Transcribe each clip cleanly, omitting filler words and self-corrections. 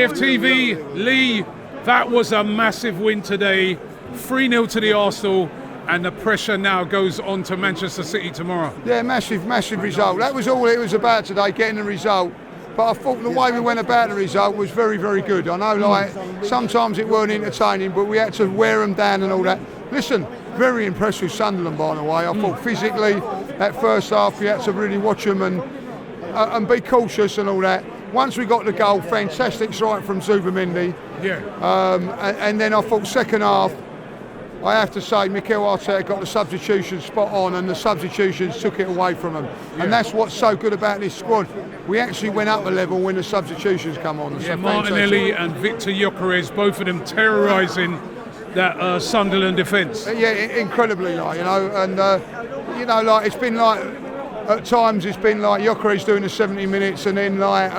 AFTV, Lee, that was a massive win today. 3-0 to the Arsenal, and the pressure now goes on to Manchester City tomorrow. Yeah, massive result. That was all it was about today, getting the result. But I thought the way we went about the result was very, very good. I know, like, sometimes it weren't entertaining, but we had to wear them down and all that. Listen, very impressed with Sunderland, by the way. I thought physically, that first half, you had to really watch them and be cautious and all that. Once we got the goal, fantastic strike from Zubamendi. Yeah. And then I thought second half, I have to say, Mikel Arteta got the substitutions spot on, and the substitutions took it away from them. Yeah. And that's what's so good about this squad. We actually went up a level when the substitutions come on. Yeah, so Martinelli and Victor Gyökeres, both of them terrorising that Sunderland defence. Yeah, incredibly, like, you know, and you know, like, it's been like, at times it's been like Gyökeres doing the 70 minutes, and then like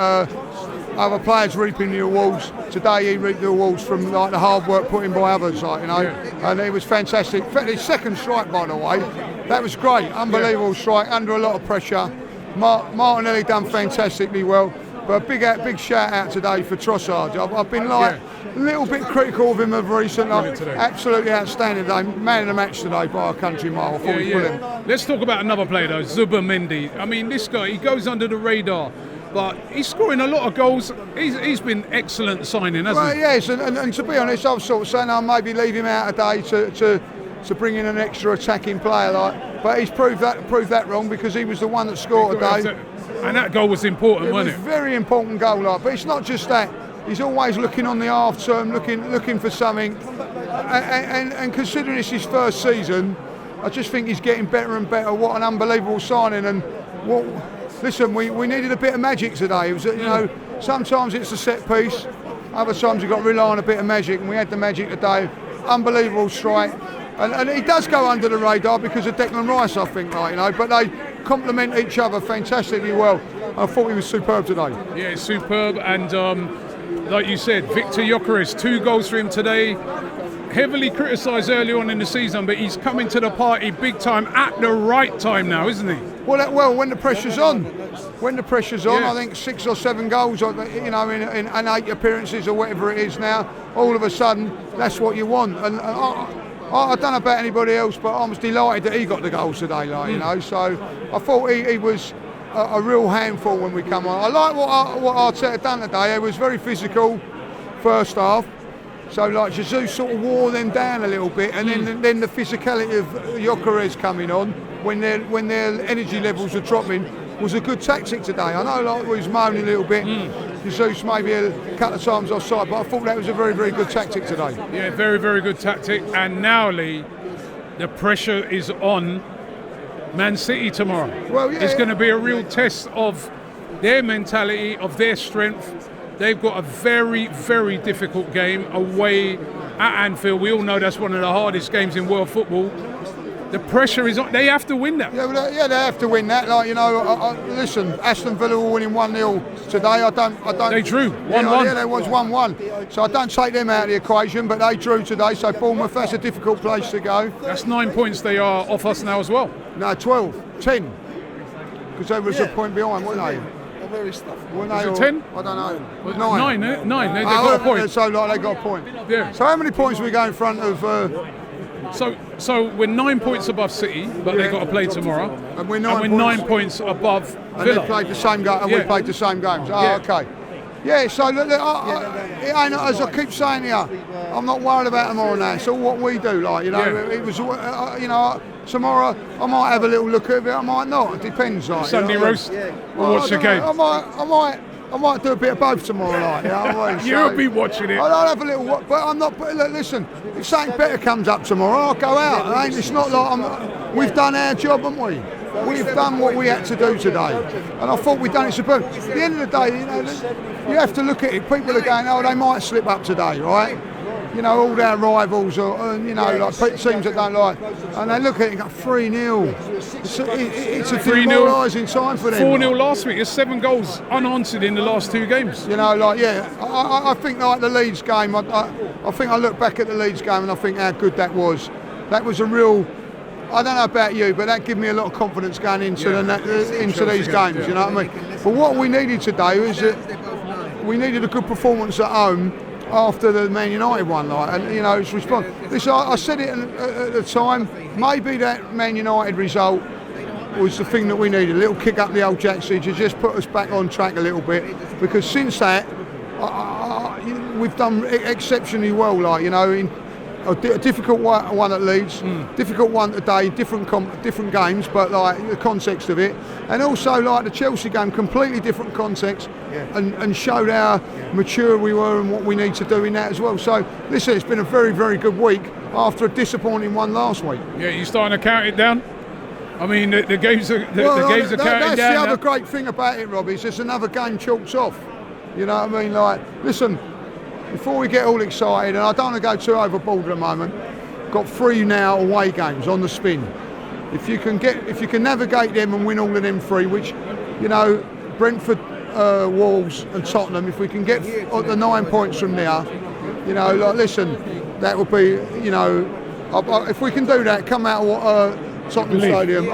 other players reaping the awards. Today he reaped the awards from like the hard work put in by others, like, you know, and it was fantastic. In fact, his second strike, by the way, that was great, unbelievable strike under a lot of pressure. Martinelli done fantastically well, but a big shout out today for Trossard. I've been like a little bit critical of him of recent. Like, absolutely outstanding today, man of the match today by a country mile. I thought he was brilliant. Let's talk about another player though, Zubamendi. I mean, this guy, he goes under the radar, but he's scoring a lot of goals. He's been excellent signing, hasn't he? Yes, and to be honest, I was sort of saying I'll maybe leave him out today to bring in an extra attacking player, like, but he's proved that wrong, because he was the one that scored today. And that goal was important, wasn't it? It was a very important goal, like, but it's not just that. He's always looking on the half term, looking for something, and considering it's his first season, I just think he's getting better and better. What an unbelievable signing! And what? Listen, we needed a bit of magic today. It was, you know, sometimes it's a set piece, other times you've got to rely on a bit of magic, and we had the magic today. Unbelievable strike, and he does go under the radar because of Declan Rice, I think, like, you know, but they complement each other fantastically well. I thought he was superb today. Yeah, superb, and like you said, Victor Gyökeres, 2 goals for him today. Heavily criticised early on in the season, but he's coming to the party big time at the right time now, isn't he? Well, when the pressure's on. I think 6 or 7 goals, you know, in 8 appearances or whatever it is now. All of a sudden, that's what you want. And I don't know about anybody else, but I was delighted that he got the goals today, like, you know. So I thought he was a real handful when we come on. I like what Arteta done today. It was very physical first half. So like Jesus sort of wore them down a little bit, and then the physicality of Gyökeres coming on when their energy levels are dropping was a good tactic today. I know, like, we was moaning a little bit. Jesus maybe a couple of times offside, but I thought that was a very, very good tactic today. Yeah, very, very good tactic. And now, Lee, the pressure is on Man City tomorrow. Well, yeah, it's going to be a real test of their mentality, of their strength. They've got a very, very difficult game away at Anfield. We all know that's one of the hardest games in world football. The pressure is on. They have to win that. Yeah, they have to win that. Like, you know, listen, Aston Villa were winning 1-0 today. I don't. They drew 1-1. Yeah, they was 1-1. So I don't take them out of the equation, but they drew today. So Bournemouth, that's a difficult place to go. That's 9 points they are off us now as well. No, 12, 10, because they was a point behind, weren't they? Very stuff. Was it 10? I don't know. Well, 9. They got a point. So like, they got a point. Yeah. So how many points are we going in front of? So we're 9 points above City, but they've got to play tomorrow. And we're 9 points above Villa. And they played the same game, and we played the same games. Oh, okay. Yeah, so look, it ain't, as I keep saying here, I'm not worried about tomorrow now. It's all what we do, like, you know. It was, you know, tomorrow I might have a little look at it, I might not. It depends, like. Sunday roast. We'll watch the game. I might do a bit of both tomorrow, like, you know what I mean? You'll be watching it. I'll have a little, but I'm not. But look, listen, if something better comes up tomorrow, I'll go out. It's not like we've done our job, haven't we? We've done what we had to do today, and I thought we'd done it superb. At the end of the day, you know, you have to look at it. People are going, oh, they might slip up today, right? You know, all their rivals, or you know, like teams that don't like, and they look at it and go 3-0. It's a demoralising time for them. 4-0 last week. There's 7 goals unanswered in the last 2 games. You know, like, yeah, I think like the Leeds game. I think I look back at the Leeds game and I think how good that was. That was a real. I don't know about you, but that gave me a lot of confidence going into these games. You know what I mean? But what we needed to do is that we needed a good performance at home after the Man United one, and it's response. I said it at the time. Maybe that Man United result was the thing that we needed, a little kick up the old Jacksie to just put us back on track a little bit. Because since that, we've done exceptionally well. In a difficult one at Leeds, difficult one today, different games, but the context of it, and also the Chelsea game, completely different context, and showed how mature we were and what we need to do in that as well. So listen, it's been a very, very good week after a disappointing one last week. Yeah, you starting to count it down? I mean, the games are counting down. That's the other great thing about it, Rob, is just another game chalks off. You know what I mean? Listen. Before we get all excited, and I don't want to go too overboard at the moment, got 3 now away games on the spin. If you can navigate them and win all of them 3, which, Brentford, Wolves and Tottenham, if we can get the 9 points from there, listen, that would be, if we can do that, come out of Tottenham Stadium,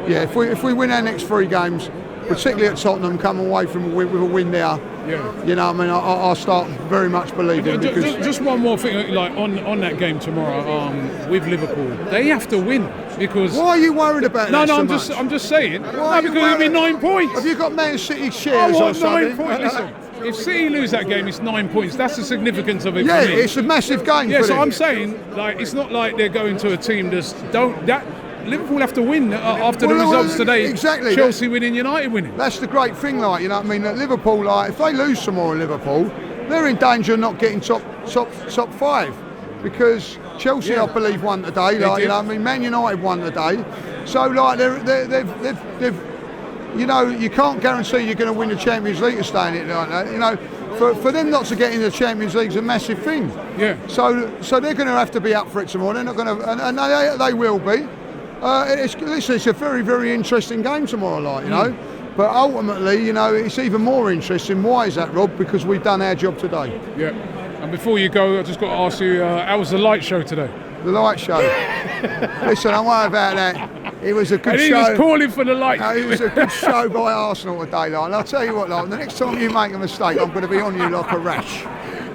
if we win our next 3 games, particularly at Tottenham, come away from with a win there. Yeah. I start very much believing. Just one more thing, on that game tomorrow with Liverpool, they have to win because. Why are you worried about that? No, I'm just saying. Because it'll be 9 points. Have you got Man City shares or something? 9 points. Listen, if City lose that game, it's 9 points. That's the significance of it. Yeah, for me. It's a massive game. Yeah, so I'm saying, it's not like they're going to a team Liverpool have to win after the results today. Exactly. Chelsea winning, United winning. That's the great thing, At Liverpool, if they lose some more in Liverpool, they're in danger of not getting top 5 because Chelsea, I believe, won today. Man United won today. So, they've you can't guarantee you're going to win the Champions League to stay in it like that. For them not to get in the Champions League is a massive thing. Yeah. So they're going to have to be up for it tomorrow. They're not going to, and they will be. It's a very, very interesting game tomorrow, But ultimately, it's even more interesting. Why is that, Rob? Because we've done our job today. Yeah. And before you go, I just got to ask you, how was the light show today? The light show. Listen, don't worry about that. It was a good show. And he was calling for the light. It was a good show by Arsenal today, And I'll tell you what, the next time you make a mistake, I'm going to be on you like a rash.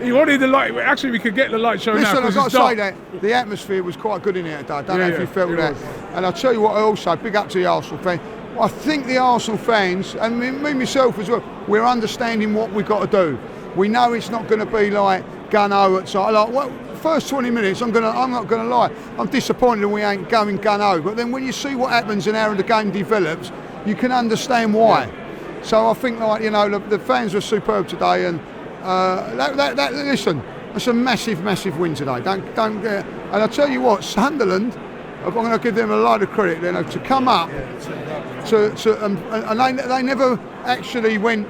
He wanted the light. Actually, we could get the light show now. Listen, I've got to say that the atmosphere was quite good in here today. I don't know if you felt that. And I'll tell you what, also, big up to the Arsenal fans. I think the Arsenal fans, and me myself as well, we're understanding what we've got to do. We know it's not going to be like gun-ho at side. First 20 minutes, I'm not going to lie, I'm disappointed we ain't going gun-ho. But then when you see what happens and how the game develops, you can understand why. Yeah. So I think, the fans were superb today, and listen, it's a massive, massive win today. Don't get. And I tell you what, Sunderland, I'm going to give them a lot of credit. To come up, and they never actually went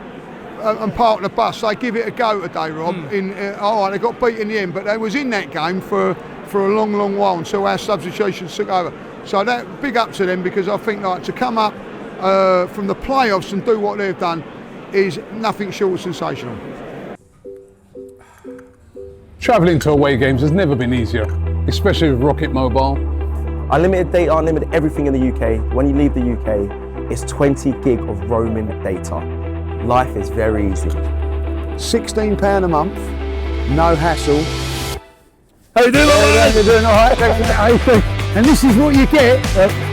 and parked the bus. They give it a go today, Rob. They got beat in the end, but they was in that game for a long, long while until our substitutions took over. So that big up to them, because I think to come up from the playoffs and do what they've done is nothing short of sensational. Travelling to away games has never been easier, especially with Rocket Mobile. Unlimited data, unlimited everything in the UK. When you leave the UK, it's 20 gig of roaming data. Life is very easy. £16 a month, no hassle. How you doing? You're doing all right? And this is what you get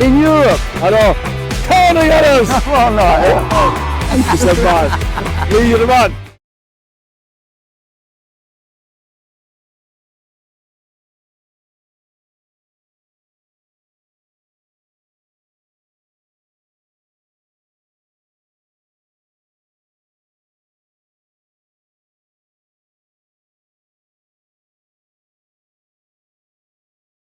in Europe. Hello. Tony Ellis! Come on, It's a man. You're the man.